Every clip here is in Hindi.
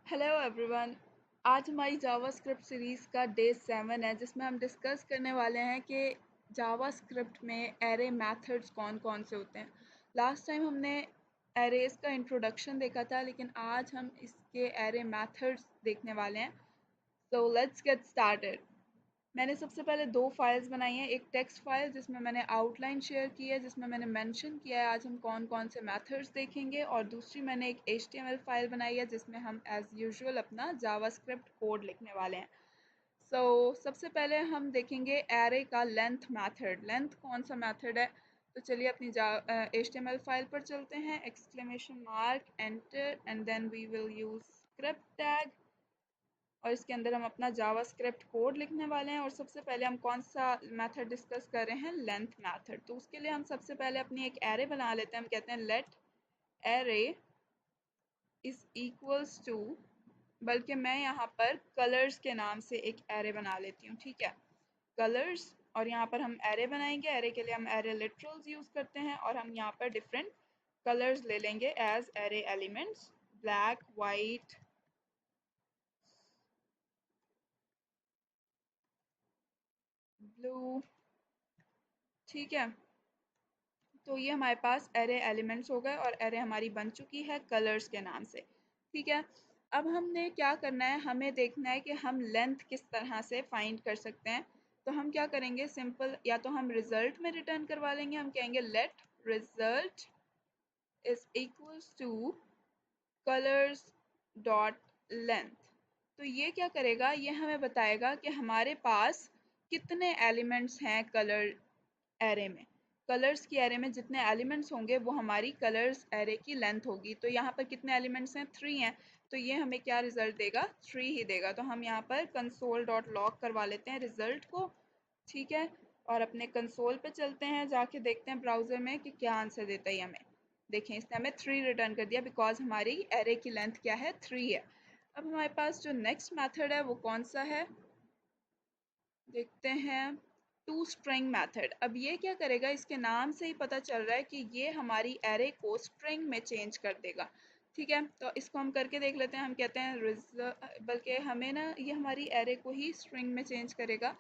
Hello everyone. आज हमारी जावास्क्रिप्ट सीरीज़ का डे 7 है जिसमें हम डिस्कस करने वाले हैं कि जावास्क्रिप्ट में एरे मेथड्स कौन कौन से होते हैं। लास्ट टाइम हमने एरेज का इंट्रोडक्शन देखा था, लेकिन आज हम इसके एरे मेथड्स देखने वाले हैं। So let's get started. मैंने सबसे पहले दो फाइल्स बनाई हैं। एक टेक्स्ट फाइल जिसमें मैंने आउटलाइन शेयर की है, जिसमें मैंने मेंशन किया है आज हम कौन कौन से मेथड्स देखेंगे, और दूसरी मैंने एक HTML फाइल बनाई है जिसमें हम एज़ यूजुअल अपना जावास्क्रिप्ट कोड लिखने वाले हैं। सबसे पहले हम देखेंगे एरे का लेंथ मेथड। लेंथ कौन सा मेथड है, तो चलिए अपनी HTML फाइल पर चलते हैं। Exclamation mark enter and then we will use script tag, और इसके अंदर हम अपना जावास्क्रिप्ट कोड लिखने वाले हैं। और सबसे पहले हम कौन सा मेथड डिस्कस कर रहे हैं, लेंथ मेथड। तो उसके लिए हम सबसे पहले अपनी एक एरे बना लेते हैं। हम कहते हैं let array is equals to, बल्कि मैं यहाँ पर कलर्स के नाम से एक एरे बना लेती हूँ, ठीक है, कलर्स। और यहाँ पर हम एरे बनाएंगे। एरे के लिए हम एरे लिटरल्स यूज करते हैं, और हम यहाँ पर डिफरेंट कलर्स ले लेंगे as array elements, black, white, blue, ठीक है। तो ये हमारे पास एरे एलिमेंट्स हो गए और एरे हमारी बन चुकी है कलर्स के नाम से, ठीक है। अब हमने क्या करना है, हमें देखना है कि हम लेंथ किस तरह से फाइंड कर सकते हैं। तो हम क्या करेंगे, सिंपल, या तो हम रिजल्ट में रिटर्न करवा लेंगे। हम कहेंगे let result is equals to colours dot length. तो ये क्या करेगा, ये हमें बताएगा कि हमारे पास कितने एलिमेंट्स हैं कलर एरे में। कलर्स की एरे में जितने एलिमेंट्स होंगे वो हमारी कलर्स एरे की लेंथ होगी। तो यहाँ पर कितने एलिमेंट्स हैं, 3 हैं। तो ये हमें क्या रिजल्ट देगा, 3 ही देगा। तो हम यहाँ पर कंसोल डॉट लॉग करवा लेते हैं रिजल्ट को, ठीक है। और अपने कंसोल पे चलते हैं, जाके देखते हैं ब्राउज़र में कि क्या आंसर देता है हमें। देखें, इसने हमें 3 रिटर्न कर दिया, बिकॉज हमारी एरे की लेंथ क्या है, 3 है। अब हमारे पास जो नेक्स्ट मेथड है वो कौन सा है, देखते हैं, टू स्ट्रिंग मेथड। अब ये क्या करेगा, इसके नाम से ही पता चल रहा है कि ये हमारी एरे को स्ट्रिंग में चेंज कर देगा, ठीक है। तो इसको हम करके देख लेते हैं। हम कहते हैं बल्कि हमें ना, ये हमारी एरे को ही स्ट्रिंग में चेंज करेगा।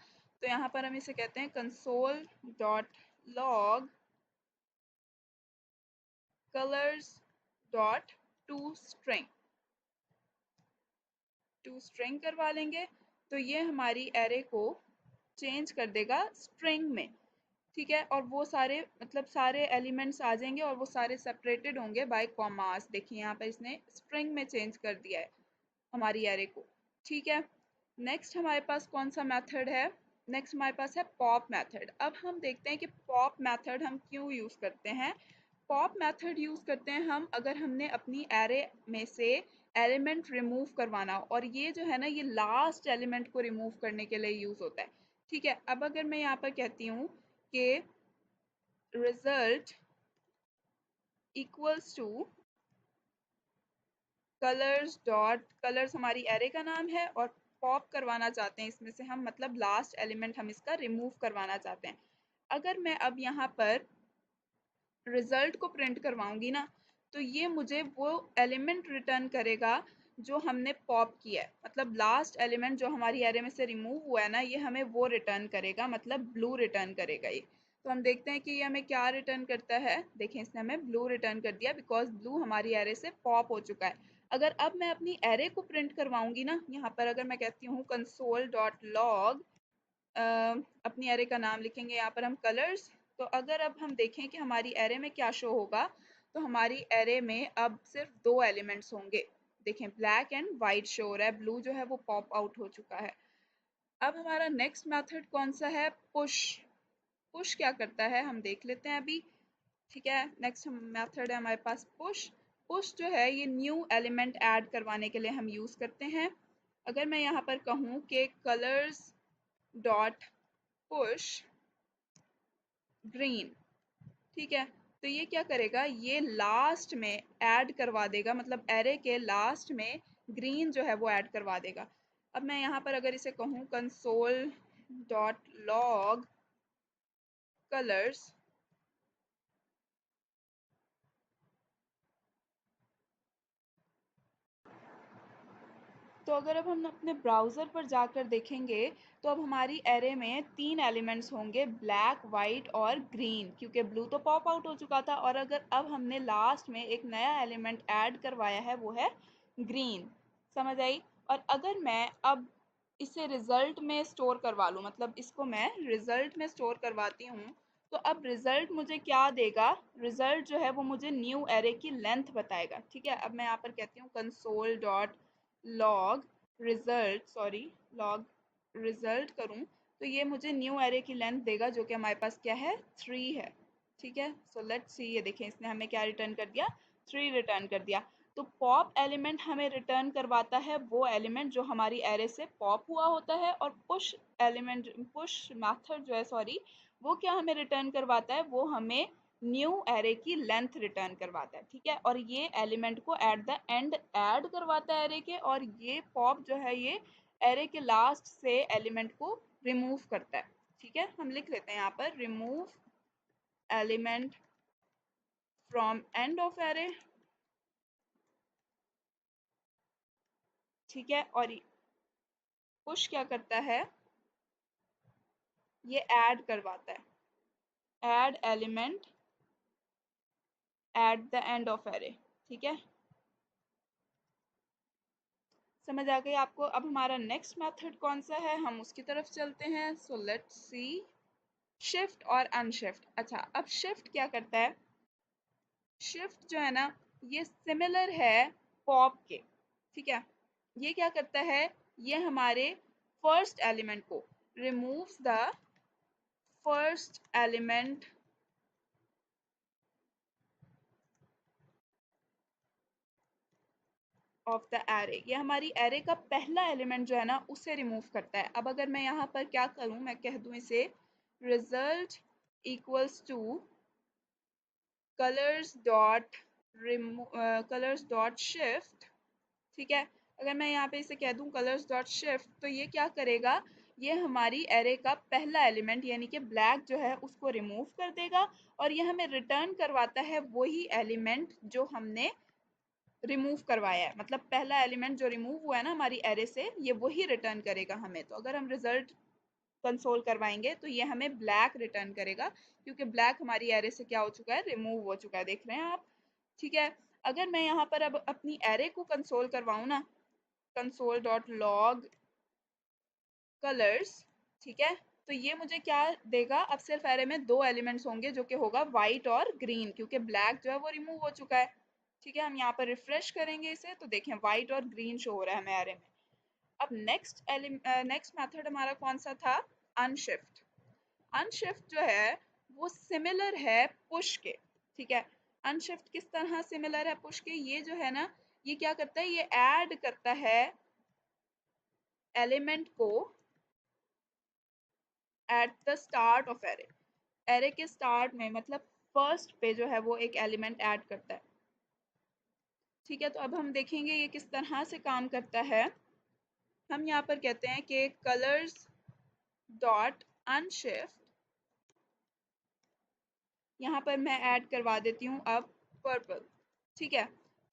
तो यहाँ पर हम इसे कहते हैं console dot log colours dot to string. To string करवा लेंगे तो ये हमारी एरे को चेंज कर देगा स्ट्रिंग में, ठीक है। और वो सारे, मतलब सारे एलिमेंट्स आ जाएंगे और वो सारे सेपरेटेड होंगे बाय कॉमास। देखिए यहाँ पर इसने स्ट्रिंग में चेंज कर दिया है हमारी एरे को, ठीक है। नेक्स्ट हमारे पास कौन सा मेथड है, नेक्स्ट हमारे पास है पॉप मेथड। अब हम देखते हैं कि पॉप मेथड हम क्यों यूज़ करते हैं। पॉप मेथड यूज़ करते हैं हम अगर हमने अपनी एरे में से एलिमेंट रिमूव करवाना हो, और ये जो है ना, ये लास्ट एलिमेंट को रिमूव करने के लिए यूज़ होता है, ठीक है। अब अगर मैं यहाँ पर कहती हूँ कि result equals to colours dot, colours हमारी एरे का नाम है, और पॉप करवाना चाहते हैं इसमें से हम, मतलब लास्ट एलिमेंट हम इसका रिमूव करवाना चाहते हैं। अगर मैं अब यहाँ पर रिजल्ट को प्रिंट करवाऊंगी ना, तो ये मुझे वो एलिमेंट रिटर्न करेगा जो हमने पॉप किया है। मतलब लास्ट एलिमेंट जो हमारी एरे में से रिमूव हुआ है ना, ये हमें वो रिटर्न करेगा, मतलब ब्लू रिटर्न करेगा ये। तो हम देखते हैं कि ये हमें क्या रिटर्न करता है। देखें, इसने हमें ब्लू रिटर्न कर दिया, बिकॉज ब्लू हमारी एरे से पॉप हो चुका है। अगर अब मैं अपनी एरे को प्रिंट करवाऊंगी ना, यहाँ पर अगर मैं कहती हूँ कंसोल डॉट लॉग, अपनी एरे का नाम लिखेंगे यहाँ पर हम कलर्स। तो अगर अब हम देखें कि हमारी एरे में क्या शो होगा, तो हमारी एरे में अब सिर्फ दो एलिमेंट्स होंगे। देखें, ब्लैक एंड वाइट शो हो रहा है, ब्लू जो है वो पॉप आउट हो चुका है। अब हमारा नेक्स्ट मेथड कौन सा है, पुश। पुश क्या करता है हम देख लेते हैं अभी, ठीक है। नेक्स्ट मेथड है हमारे पास पुश। पुश जो है ये न्यू एलिमेंट ऐड करवाने के लिए हम यूज़ करते हैं। अगर मैं यहाँ पर कहूँ कि कलर्स डॉट पुश ग्रीन, ठीक है, तो ये क्या करेगा, ये लास्ट में ऐड करवा देगा, मतलब एरे के लास्ट में ग्रीन जो है वो ऐड करवा देगा। अब मैं यहाँ पर अगर इसे कहूँ कंसोल डॉट लॉग कलर्स, तो अगर अब हम अपने ब्राउज़र पर जाकर देखेंगे तो अब हमारी एरे में 3 एलिमेंट्स होंगे, ब्लैक, वाइट और ग्रीन, क्योंकि ब्लू तो पॉप आउट हो चुका था और अगर अब हमने लास्ट में एक नया एलिमेंट ऐड करवाया है वो है ग्रीन। समझ आई? और अगर मैं अब इसे रिजल्ट में स्टोर करवा लूँ, मतलब इसको मैं रिजल्ट में स्टोर करवाती हूँ, तो अब रिजल्ट मुझे क्या देगा? रिजल्ट जो है वो मुझे न्यू एरे की लेंथ बताएगा। ठीक है, अब मैं यहाँ पर कहती हूँ console dot log log result करूँ तो ये मुझे न्यू एरे की लेंथ देगा जो कि हमारे पास क्या है, 3 है। ठीक है, सो लेट्स सी, ये देखें इसने हमें क्या रिटर्न कर दिया, 3 रिटर्न कर दिया। तो पॉप एलिमेंट हमें रिटर्न करवाता है वो एलिमेंट जो हमारी एरे से पॉप हुआ होता है, और पुश मेथड जो है, सॉरी, वो क्या हमें रिटर्न करवाता है, वो हमें न्यू एरे की लेंथ रिटर्न करवाता है। ठीक है, और ये एलिमेंट को एट द एंड ऐड करवाता है एरे के, और ये पॉप जो है ये एरे के लास्ट से एलिमेंट को रिमूव करता है। ठीक है, हम लिख लेते हैं यहाँ पर remove element from end of array. ठीक है, और पुश क्या करता है, ये ऐड करवाता है, add element at the end of array. ठीक है, समझ आ गई आपको? अब हमारा नेक्स्ट मेथड कौन सा है, हम उसकी तरफ चलते हैं। सो लेट्स सी, शिफ्ट और अनशिफ्ट। अच्छा, अब शिफ्ट क्या करता है? शिफ्ट जो है ना, ये सिमिलर है पॉप के। ठीक है, ये क्या करता है, ये हमारे फर्स्ट एलिमेंट को removes the first element of the array, ये हमारी एरे का पहला एलिमेंट जो है ना उसे रिमूव करता है। अब अगर मैं यहाँ पर क्या करूँ, मैं कह दूँ इसे result equals to colours dot colours dot shift. ठीक है, अगर मैं यहाँ पे इसे कह दूँ कलर्स डॉट शिफ्ट, तो ये क्या करेगा, ये हमारी एरे का पहला एलिमेंट यानी कि ब्लैक जो है उसको रिमूव कर देगा, और ये हमें रिटर्न करवाता है वही एलिमेंट जो हमने रिमूव करवाया है। मतलब पहला एलिमेंट जो रिमूव हुआ है ना हमारी एरे से, ये वही रिटर्न करेगा हमें। तो अगर हम रिजल्ट कंसोल करवाएंगे तो ये हमें ब्लैक रिटर्न करेगा, क्योंकि ब्लैक हमारी एरे से क्या हो चुका है, रिमूव हो चुका है। देख रहे हैं आप? ठीक है, अगर मैं यहाँ पर अब अपनी एरे को कंसोल करवाऊँ ना, कंसोल डॉट लॉग कलर्स। ठीक है, तो ये मुझे क्या देगा, अब सिर्फ एरे में दो एलिमेंट्स होंगे जो कि होगा वाइट और ग्रीन, क्योंकि ब्लैक जो है वो रिमूव हो चुका है। ठीक है, हम यहाँ पर रिफ्रेश करेंगे इसे तो देखें वाइट और ग्रीन शो हो रहा है हमें एरे में। अब नेक्स्ट मेथड हमारा कौन सा था, अनशिफ्ट। अनशिफ्ट जो है वो सिमिलर है पुश के। ठीक है, अनशिफ्ट किस तरह सिमिलर है पुश के, ये जो है ना, ये क्या करता है, ये ऐड करता है एलिमेंट को at the start of array, array के स्टार्ट में, मतलब फर्स्ट पे जो है वो एक एलिमेंट ऐड करता है। ठीक है, तो अब हम देखेंगे ये किस तरह से काम करता है। हम यहाँ पर कहते हैं कि कलर्स डॉट अनशिफ्ट, यहाँ पर मैं ऐड करवा देती हूँ अब पर्पल। ठीक है,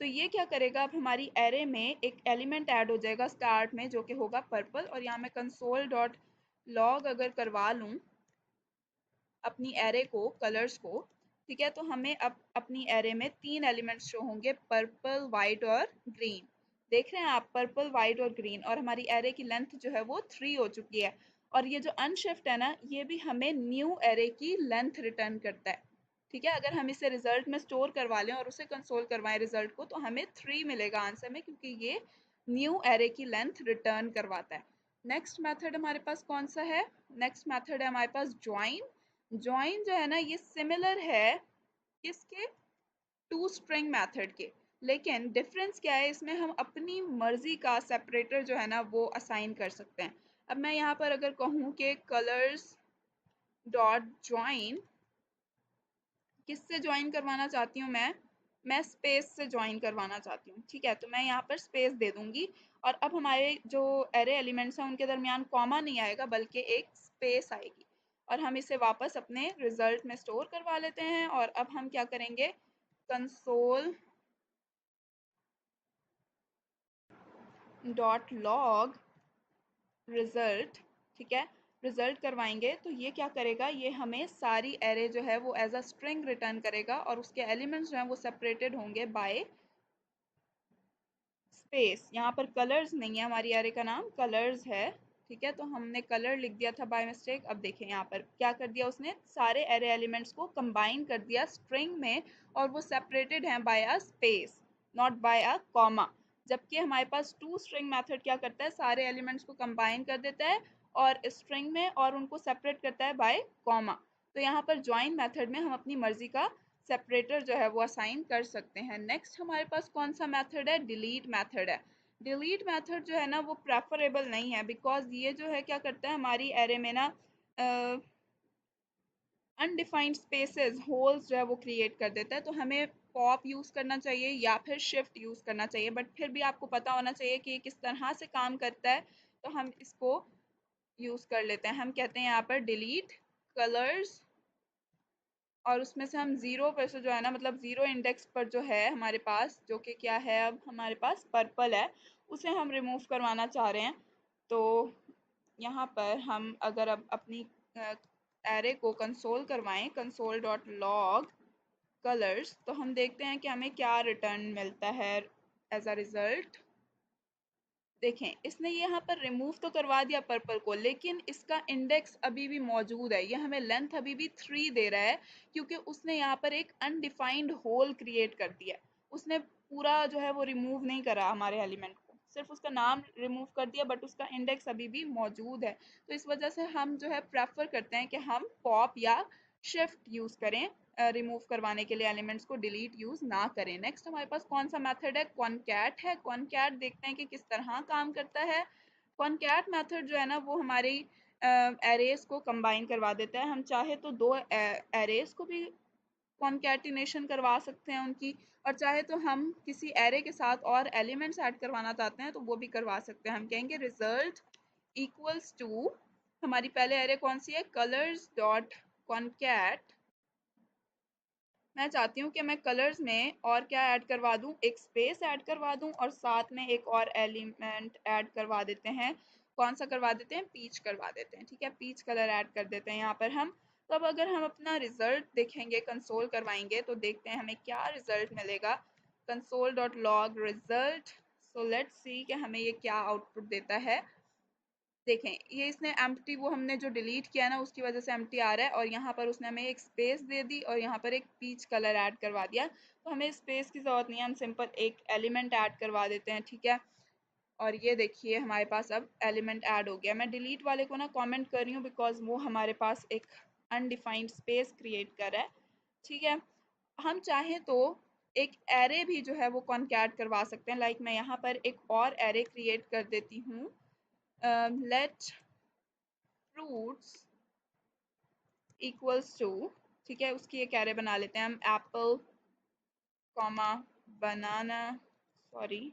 तो ये क्या करेगा, अब हमारी एरे में एक एलिमेंट ऐड हो जाएगा स्टार्ट में जो कि होगा पर्पल, और यहाँ मैं कंसोल डॉट लॉग अगर करवा लूँ अपनी एरे को, कलर्स को, ठीक है, तो हमें अब अपनी एरे में 3 एलिमेंट्स शो होंगे, पर्पल, वाइट और ग्रीन। देख रहे हैं आप, पर्पल, वाइट और ग्रीन, और हमारी एरे की लेंथ जो है वो 3 हो चुकी है। और ये जो अनशिफ्ट है ना, ये भी हमें न्यू एरे की लेंथ रिटर्न करता है। ठीक है, अगर हम इसे रिजल्ट में स्टोर करवा लें और उसे कंसोल करवाएं रिजल्ट को, तो हमें 3 मिलेगा आंसर में, क्योंकि ये न्यू एरे की लेंथ रिटर्न करवाता है। नेक्स्ट मेथड हमारे पास कौन सा है, नेक्स्ट मेथड है हमारे पास ज्वाइन। ज्वाइन जो है ना, ये सिमिलर है किसके, टू स्ट्रिंग मेथड के, लेकिन डिफरेंस क्या है, इसमें हम अपनी मर्जी का सेपरेटर जो है ना वो असाइन कर सकते हैं। अब मैं यहाँ पर अगर कहूँ कि कलर्स डॉट ज्वाइन, किससे ज्वाइन करवाना चाहती हूँ मैं स्पेस से ज्वाइन करवाना चाहती हूँ। ठीक है, तो मैं यहाँ पर स्पेस दे दूंगी, और अब हमारे जो एरे एलिमेंट्स हैं उनके दरमियान कॉमा नहीं आएगा बल्कि एक स्पेस आएगी, और हम इसे वापस अपने रिजल्ट में स्टोर करवा लेते हैं। और अब हम क्या करेंगे, कंसोल डॉट लॉग रिजल्ट, ठीक है, रिजल्ट करवाएंगे तो ये क्या करेगा, ये हमें सारी एरे जो है वो एज अ स्ट्रिंग रिटर्न करेगा और उसके एलिमेंट्स जो हैं वो सेपरेटेड होंगे बाय स्पेस। यहाँ पर कलर्स नहीं है, हमारी एरे का नाम कलर्स है, ठीक है, तो हमने कलर लिख दिया था बाय मिस्टेक। अब देखें यहाँ पर क्या कर दिया उसने, सारे एरे एलिमेंट्स को कंबाइन कर दिया स्ट्रिंग में और वो सेपरेटेड हैं by a space, not by a comma. जबकि हमारे पास टू स्ट्रिंग मेथड क्या करता है, सारे एलिमेंट्स को कंबाइन कर देता है और स्ट्रिंग में और उनको सेपरेट करता है बाय कॉमा। तो यहाँ पर ज्वाइन मेथड में हम अपनी मर्जी का सेपरेटर जो है वो असाइन कर सकते हैं। नेक्स्ट हमारे पास कौन सा मेथड है, डिलीट मेथड है। डिलीट मेथड जो है ना वो प्रेफरेबल नहीं है, बिकॉज ये जो है क्या करता है, हमारी एरे में ना अनडिफाइंड स्पेसेस होल्स जो है वो क्रिएट कर देता है। तो हमें पॉप यूज़ करना चाहिए या फिर शिफ्ट यूज़ करना चाहिए, बट फिर भी आपको पता होना चाहिए कि किस तरह से काम करता है। तो हम इसको यूज़ कर लेते हैं, हम कहते हैं यहाँ पर डिलीट कलर्स और उसमें से हम ज़ीरो पर से जो है ना, मतलब ज़ीरो इंडेक्स पर जो है हमारे पास, जो कि क्या है, अब हमारे पास पर्पल है, उसे हम रिमूव करवाना चाह रहे हैं। तो यहाँ पर हम अगर अब अपनी एरे को कंसोल करवाएं, कंसोल डॉट लॉग कलर्स, तो हम देखते हैं कि हमें क्या रिटर्न मिलता है एज अ रिज़ल्ट। देखें, इसने यहाँ पर रिमूव तो करवा दिया पर्पल को, लेकिन इसका इंडेक्स अभी भी मौजूद है, ये हमें लेंथ अभी भी 3 दे रहा है, क्योंकि उसने यहाँ पर एक अनडिफाइंड होल क्रिएट कर दिया। उसने पूरा जो है वो रिमूव नहीं करा हमारे एलिमेंट को, सिर्फ उसका नाम रिमूव कर दिया, बट उसका इंडेक्स अभी भी मौजूद है। तो इस वजह से हम जो है प्रेफर करते हैं कि हम पॉप या शिफ्ट यूज़ करें रिमूव करवाने के लिए, एलिमेंट्स को डिलीट यूज़ ना करें। नेक्स्ट हमारे पास कौन सा मेथड है, कॉनकैट है। कॉनकैट देखते हैं कि किस तरह काम करता है। कॉनकैट मेथड जो है ना वो हमारी एरेज को कंबाइन करवा देता है। हम चाहे तो दो एरेज को भी कॉन्कैटिनेशन करवा सकते हैं उनकी, और चाहे तो हम किसी एरे के साथ और एलिमेंट्स ऐड करवाना चाहते हैं तो वो भी करवा सकते हैं। हम कहेंगे रिजल्ट इक्वल्स टू, हमारी पहले एरे कौन सी है, कलर्स डॉट कॉनकैट। मैं चाहती हूँ कि मैं कलर्स में और क्या ऐड करवा दूँ, एक स्पेस ऐड करवा दूँ और साथ में एक और एलिमेंट ऐड करवा देते हैं। कौन सा करवा देते हैं, पीच करवा देते हैं, ठीक है, पीच कलर ऐड कर देते हैं यहाँ पर हम। तो अब अगर हम अपना रिजल्ट देखेंगे, कंसोल करवाएंगे, तो देखते हैं हमें क्या रिजल्ट मिलेगा। Console dot log result, so let's see कि हमें ये क्या आउटपुट देता है। देखें, ये इसने एम्प्टी, वो हमने जो डिलीट किया ना उसकी वजह से एम्प्टी आ रहा है, और यहाँ पर उसने हमें एक स्पेस दे दी और यहाँ पर एक पीच कलर ऐड करवा दिया। तो हमें स्पेस की ज़रूरत नहीं है, हम सिंपल एक एलिमेंट ऐड करवा देते हैं, ठीक है। और ये देखिए हमारे पास अब एलिमेंट ऐड हो गया। मैं डिलीट वाले को ना कमेंट कर रही हूँ बिकॉज वो हमारे पास एक अनडिफाइंड स्पेस क्रिएट कर रहा है, ठीक है। हम चाहें तो एक एरे भी जो है वो कॉन्कैट करवा सकते हैं। लाइक मैं यहाँ पर एक और एरे क्रिएट कर देती हूँ, लेट फ्रूट्स इक्वल्स टू, ठीक है, उसकी एक एरे बना लेते हैं हम, एप्पल कॉमा बनाना, सॉरी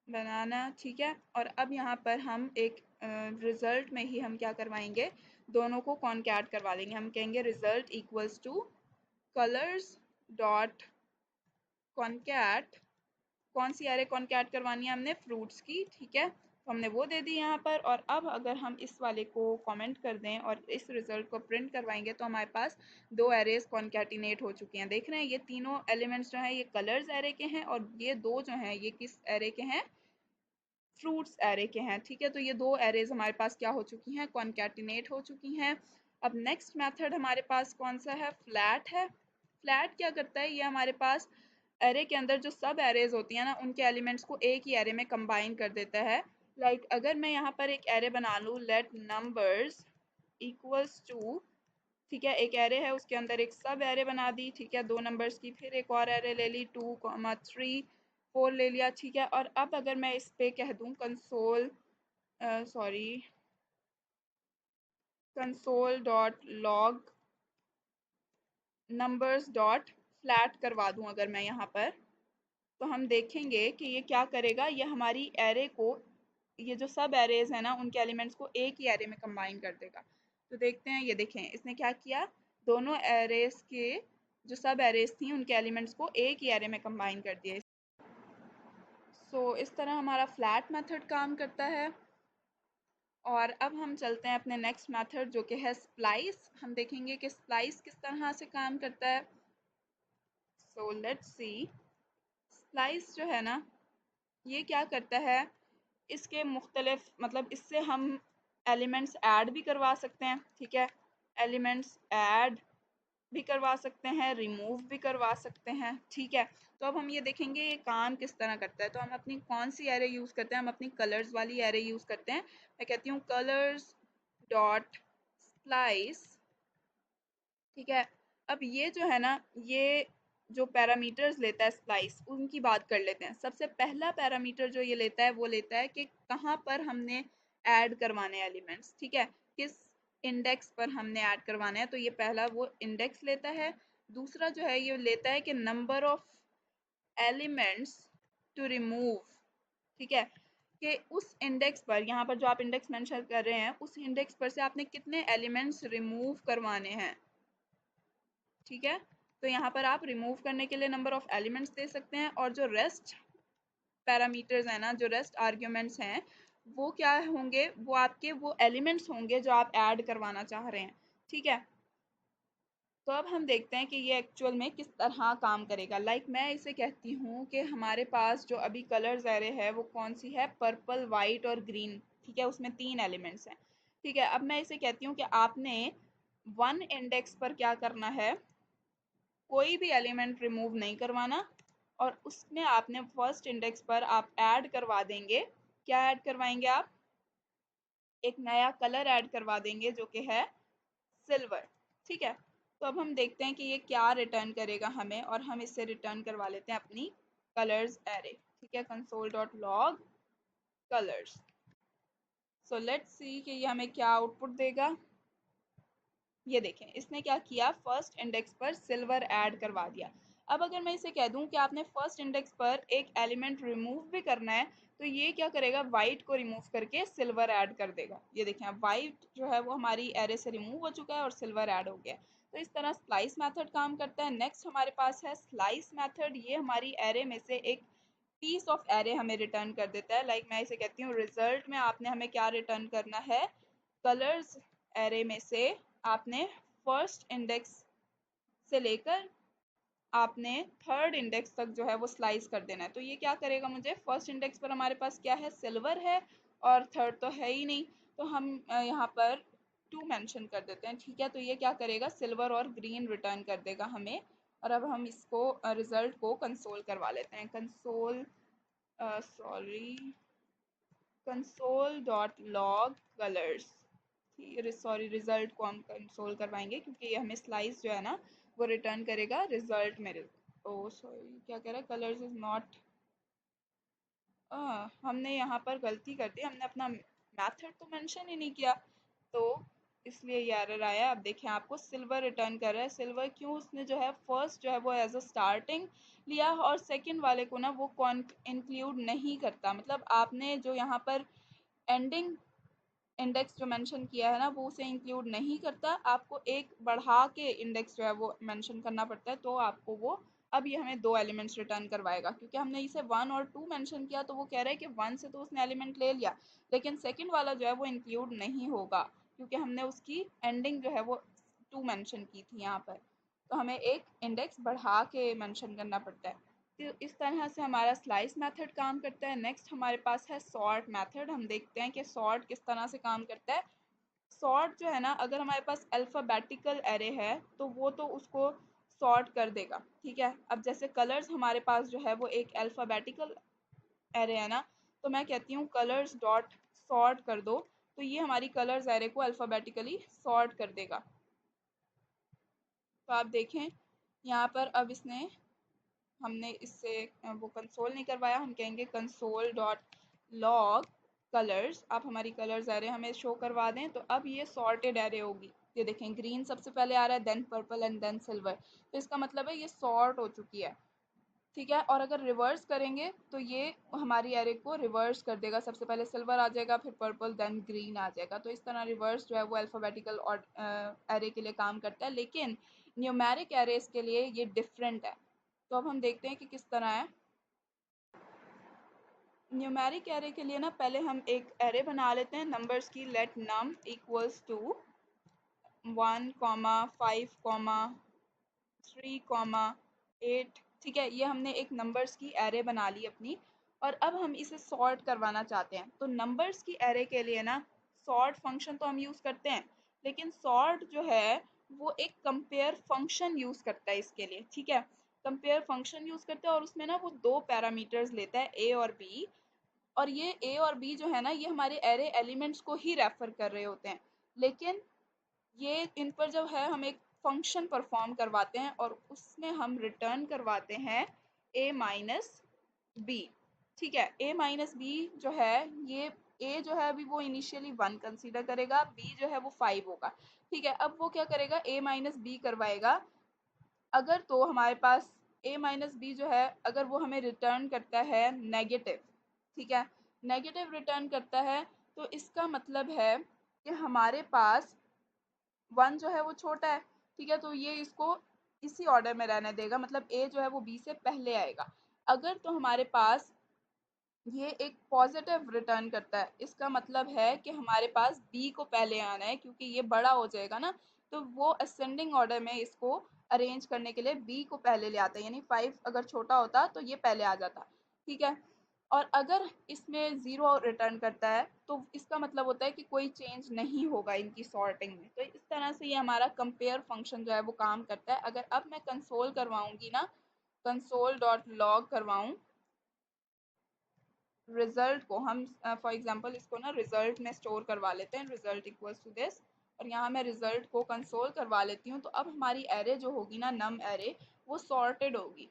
बनाना, ठीक है। और अब यहाँ पर हम एक रिजल्ट में ही हम क्या करवाएंगे, दोनों को कॉन्कैट करवा लेंगे। हम कहेंगे result equals to colours dot concat, कौन सी एरे कॉन्कैट करवानी है हमने, फ्रूट्स की, ठीक है। तो हमने वो दे दी यहाँ पर। और अब अगर हम इस वाले को कमेंट कर दें और इस रिजल्ट को प्रिंट करवाएंगे तो हमारे पास दो एरेज कॉन्कैटिनेट हो चुके हैं। देख रहे हैं ये तीनों एलिमेंट्स जो हैं ये कलर्स एरे के हैं, और ये दो जो हैं ये किस एरे के हैं, फ्रूट्स एरे के हैं, ठीक है। तो ये दो एरेज हमारे पास क्या हो चुकी हैं, कॉन्कैटिनेट हो चुकी हैं। अब नेक्स्ट मेथड हमारे पास कौन सा है, फ्लैट है। फ्लैट क्या करता है, ये हमारे पास एरे के अंदर जो सब एरेज होती हैं ना उनके एलिमेंट्स को एक ही एरे में कंबाइन कर देता है। लाइक अगर मैं यहाँ पर एक एरे बना लूँ, लेट नंबर्स इक्वल्स टू, ठीक है, एक एरे है उसके अंदर एक सब एरे बना दी, ठीक है, दो नंबर्स की, फिर एक और एरे ले ली, 2, 3, 4 ले लिया, ठीक है। और अब अगर मैं इस पे कह दूँ console, sorry, console dot log numbers dot flat करवा दूँ अगर मैं यहाँ पर, तो हम देखेंगे कि ये क्या करेगा, ये हमारी एरे को, ये जो सब एरेज है ना उनके एलिमेंट्स को एक ही एरे में कंबाइन कर देगा। तो देखते हैं, ये देखें इसने क्या किया, दोनों एरेज के जो सब एरेज थी उनके एलिमेंट्स को एक ही एरे में कंबाइन कर दिया। इस तरह हमारा फ्लैट मेथड काम करता है। और अब हम चलते हैं अपने नेक्स्ट मेथड जो कि है स्प्लाइस। हम देखेंगे कि स्प्लाइस किस तरह से काम करता है। Let's see. स्प्लाइस जो है ना, ये क्या करता है, इसके मुख्तलिफ मतलब इससे हम एलिमेंट्स ऐड भी करवा सकते हैं। ठीक है, एलिमेंट्स ऐड भी करवा सकते हैं, रिमूव भी करवा सकते हैं। ठीक है, तो अब हम ये देखेंगे ये काम किस तरह करता है। तो हम अपनी कौन सी एरे यूज़ करते हैं, हम अपनी कलर्स वाली एरे यूज़ करते हैं। मैं कहती हूँ कलर्स डॉट स्प्लाइस। ठीक है, अब ये जो है ना, ये जो पैरामीटर्स लेता है स्प्लाइस, उनकी बात कर लेते हैं। सबसे पहला पैरामीटर जो ये लेता है वो लेता है कि कहाँ पर हमने ऐड करवाने एलिमेंट्स। ठीक है, किस इंडेक्स पर हमने ऐड करवाना है, तो ये पहला वो इंडेक्स लेता है। दूसरा जो है ये लेता है कि number of elements to remove. ठीक है, कि उस इंडेक्स पर, यहाँ पर जो आप इंडेक्स मेंशन कर रहे हैं, उस इंडेक्स पर से आपने कितने एलिमेंट्स रिमूव करवाने हैं। ठीक है, तो यहाँ पर आप रिमूव करने के लिए नंबर ऑफ एलिमेंट्स दे सकते हैं, और जो रेस्ट पैरामीटर्स हैं ना, जो रेस्ट आर्ग्यूमेंट्स हैं, वो क्या होंगे, वो आपके वो एलिमेंट्स होंगे जो आप ऐड करवाना चाह रहे हैं। ठीक है, तो अब हम देखते हैं कि ये एक्चुअल में किस तरह काम करेगा। मैं इसे कहती हूँ कि हमारे पास जो अभी कलर्स एरे है वो कौन सी है, पर्पल, वाइट और ग्रीन। ठीक है, उसमें 3 एलिमेंट्स हैं। ठीक है, अब मैं इसे कहती हूँ कि आपने 1 इंडेक्स पर क्या करना है, कोई भी एलिमेंट रिमूव नहीं करवाना, और उसमें आपने फर्स्ट इंडेक्स पर आप ऐड करवा देंगे। क्या ऐड करवाएंगे आप, एक नया कलर ऐड करवा देंगे जो कि है सिल्वर। ठीक है, तो अब हम देखते हैं कि ये क्या रिटर्न करेगा हमें, और हम इससे रिटर्न करवा लेते हैं अपनी कलर्स एरे। ठीक है, console dot log colours. Let's see कि ये हमें क्या आउटपुट देगा। ये देखें, इसने क्या किया, फर्स्ट इंडेक्स पर सिल्वर ऐड करवा दिया। अब अगर मैं इसे कह दूं कि आपने फर्स्ट इंडेक्स पर एक एलिमेंट रिमूव भी करना है, तो ये क्या करेगा, वाइट को रिमूव करके सिल्वर ऐड कर देगा। ये देखें, अब वाइट जो है वो हमारी एरे से रिमूव हो चुका है और सिल्वर ऐड हो गया। तो इस तरह स्प्लाइस मेथड काम करता है। नेक्स्ट हमारे पास है स्लाइस मेथड। ये हमारी एरे में से एक पीस ऑफ एरे हमें रिटर्न कर देता है। मैं इसे कहती हूँ रिजल्ट में आपने हमें क्या रिटर्न करना है, कलर्स एरे में से आपने फर्स्ट इंडेक्स से लेकर आपने थर्ड इंडेक्स तक जो है वो स्लाइस कर देना है। तो ये क्या करेगा, मुझे फर्स्ट इंडेक्स पर हमारे पास क्या है, सिल्वर है, और थर्ड तो है ही नहीं, तो हम यहाँ पर 2 मेंशन कर देते हैं। ठीक है, तो ये क्या करेगा, सिल्वर और ग्रीन रिटर्न कर देगा हमें। और अब हम इसको रिजल्ट को कंसोल करवा लेते हैं। Console console dot log colours. Sorry, result को हम कंसोल करवाएंगे क्योंकि ये हमें स्लाइस जो है ना वो रिटर्न करेगा रिजल्ट मेरे। ओ सॉरी, क्या कह रहा है, कलर्स इज नॉट, हमने यहाँ पर गलती कर दी, हमने अपना मेथड तो मेंशन ही नहीं किया, तो इसलिए ये एरर आया। अब देखें, आपको सिल्वर रिटर्न कर रहा है। सिल्वर क्यों, उसने जो है फर्स्ट जो है वो एज अ स्टार्टिंग लिया, और सेकंड वाले को ना वो कौन इंक्लूड नहीं करता। मतलब आपने जो यहाँ पर एंडिंग इंडेक्स जो मेंशन किया है ना वो उसे इंक्लूड नहीं करता, आपको एक बढ़ा के इंडेक्स जो है वो मेंशन करना पड़ता है, तो आपको वो अब ये हमें 2 एलिमेंट्स रिटर्न करवाएगा। क्योंकि हमने इसे 1 और 2 मेंशन किया, तो वो कह रहा है कि 1 से तो उसने एलिमेंट ले लिया, लेकिन सेकंड वाला जो है वो इंक्लूड नहीं होगा, क्योंकि हमने उसकी एंडिंग जो है वो 2 मेंशन की थी यहाँ पर, तो हमें एक इंडेक्स बढ़ा के मेंशन करना पड़ता है। तो इस तरह से हमारा स्लाइस मेथड काम करता है। नेक्स्ट हमारे पास है सॉर्ट मेथड। हम देखते हैं कि सॉर्ट किस तरह से काम करता है। सॉर्ट जो है ना, अगर हमारे पास अल्फ़ाबेटिकल एरे है तो वो तो उसको सॉर्ट कर देगा। ठीक है, अब जैसे कलर्स हमारे पास जो है वो एक अल्फ़ाबेटिकल एरे है ना, तो मैं कहती हूँ कलर्स डॉट सॉर्ट कर दो, तो ये हमारी कलर्स एरे को अल्फ़ाबेटिकली सॉर्ट कर देगा। तो आप देखें यहाँ पर, अब इसने, हमने इससे वो कंसोल नहीं करवाया, हम कहेंगे कंसोल डॉट लॉग कलर्स। आप हमारी कलर्स एरे हमें शो करवा दें, तो अब ये सॉर्टेड एरे होगी। ये देखें, ग्रीन सबसे पहले आ रहा है, then purple and then silver, तो इसका मतलब है ये सॉर्ट हो चुकी है। ठीक है, और अगर रिवर्स करेंगे तो ये हमारी एरे को रिवर्स कर देगा, सबसे पहले सिल्वर आ जाएगा, फिर पर्पल, देन ग्रीन आ जाएगा। तो इस तरह रिवर्स जो है वो अल्फ़ाबेटिकल और एरे के लिए काम करता है, लेकिन न्यूमेरिक एरेज के लिए ये डिफरेंट है। तो अब हम देखते हैं कि किस तरह है। न्यूमेरिक एरे के लिए ना पहले हम एक एरे बना लेते हैं नंबर्स की। Let num equals to 1, 5, 3, 8। ठीक है, ये हमने एक नंबर्स की एरे बना ली अपनी। और अब हम इसे सॉर्ट करवाना चाहते हैं। तो नंबर्स की एरे के लिए ना सॉर्ट फंक्शन तो हम यूज़ करते हैं, लेकिन सॉर्ट जो है वो एक कंपेयर फंक्शन यूज़ करता है इसके लिए। ठीक है, कंपेयर फंक्शन यूज़ करते हैं और उसमें ना वो दो पैरामीटर्स लेता है, ए और बी। और ये ए और बी जो है ना, ये हमारे एरे एलिमेंट्स को ही रेफर कर रहे होते हैं। लेकिन ये इन पर जब है हम एक फंक्शन परफॉर्म करवाते हैं और उसमें हम रिटर्न करवाते हैं ए माइनस बी। ठीक है, ए माइनस बी जो है, ये ए जो है अभी वो इनिशियली 1 कंसीडर करेगा, बी जो है वो 5 होगा। ठीक है, अब वो क्या करेगा, ए माइनस बी करवाएगा। अगर तो हमारे पास ए माइनस बी जो है, अगर वो हमें रिटर्न करता है नेगेटिव, ठीक है, नेगेटिव रिटर्न करता है, तो इसका मतलब है कि हमारे पास 1 जो है वो छोटा है। ठीक है, तो ये इसको इसी ऑर्डर में रहने देगा, मतलब ए जो है वो बी से पहले आएगा। अगर तो हमारे पास ये एक पॉजिटिव रिटर्न करता है, इसका मतलब है कि हमारे पास बी को पहले आना है, क्योंकि ये बड़ा हो जाएगा ना, तो वो असेंडिंग ऑर्डर में इसको अरेंज करने के लिए बी को पहले ले आता है। यानी 5 अगर छोटा होता तो ये पहले आ जाता। ठीक है, और अगर इसमें ज़ीरो रिटर्न करता है तो इसका मतलब होता है कि कोई चेंज नहीं होगा इनकी सॉर्टिंग में। तो इस तरह से ये हमारा कंपेयर फंक्शन जो है वो काम करता है। अगर अब मैं कंसोल करवाऊंगी ना, कंसोल डॉट लॉग करवाऊँ रिजल्ट को, हम फॉर एग्जांपल इसको ना रिजल्ट में स्टोर करवा लेते हैं, रिजल्ट इक्वल्स टू दिस। और यहाँ मैं रिजल्ट को कंसोल करवा लेती हूँ। तो अब हमारी एरे जो होगी ना, नम एरे, वो सॉर्टेड होगी।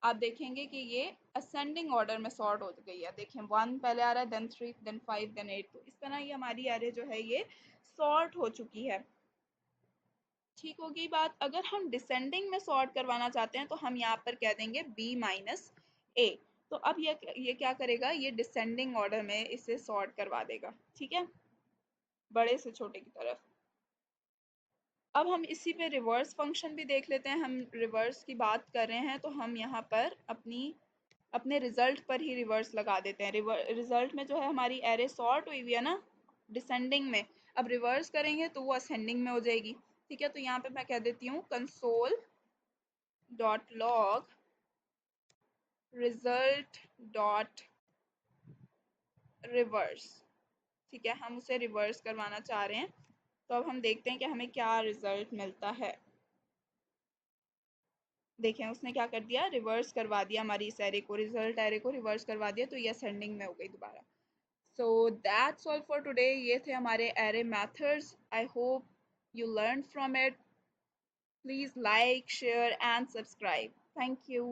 आप देखेंगे कि ये असेंडिंग ऑर्डर में सॉर्ट हो गई है। देखें, 1 पहले आ रहा है, देन 3, देन 5, देन 8। तो इस तरह ये हमारी एरे जो है ये सॉर्ट हो चुकी है। ठीक होगी बात। अगर हम डिसेंडिंग में सॉर्ट करवाना चाहते हैं तो हम यहाँ पर कह देंगे बी माइनस ए। तो अब ये क्या करेगा, ये डिसेंडिंग ऑर्डर में इसे सॉर्ट करवा देगा। ठीक है, बड़े से छोटे की तरफ। अब हम इसी पे रिवर्स फंक्शन भी देख लेते हैं। हम रिवर्स की बात कर रहे हैं तो हम यहाँ पर अपने रिजल्ट पर ही रिवर्स लगा देते हैं। रिजल्ट में जो है हमारी एरे सॉर्ट हुई हुई है ना, डिसेंडिंग में। अब रिवर्स करेंगे तो वो असेंडिंग में हो जाएगी। ठीक है, तो यहाँ पे मैं कह देती हूँ console dot log result dot reverse. ठीक है, हम उसे रिवर्स करवाना चाह रहे हैं। तो अब हम देखते हैं कि हमें क्या रिजल्ट मिलता है। देखें, उसने क्या कर दिया, रिवर्स करवा दिया हमारी इस एरे को, रिजल्ट एरे को रिवर्स करवा दिया, तो ये असेंडिंग में हो गई दोबारा। So that's all for today. ये थे हमारे array methods. I hope you learned from it. Please like, share and subscribe. Thank you.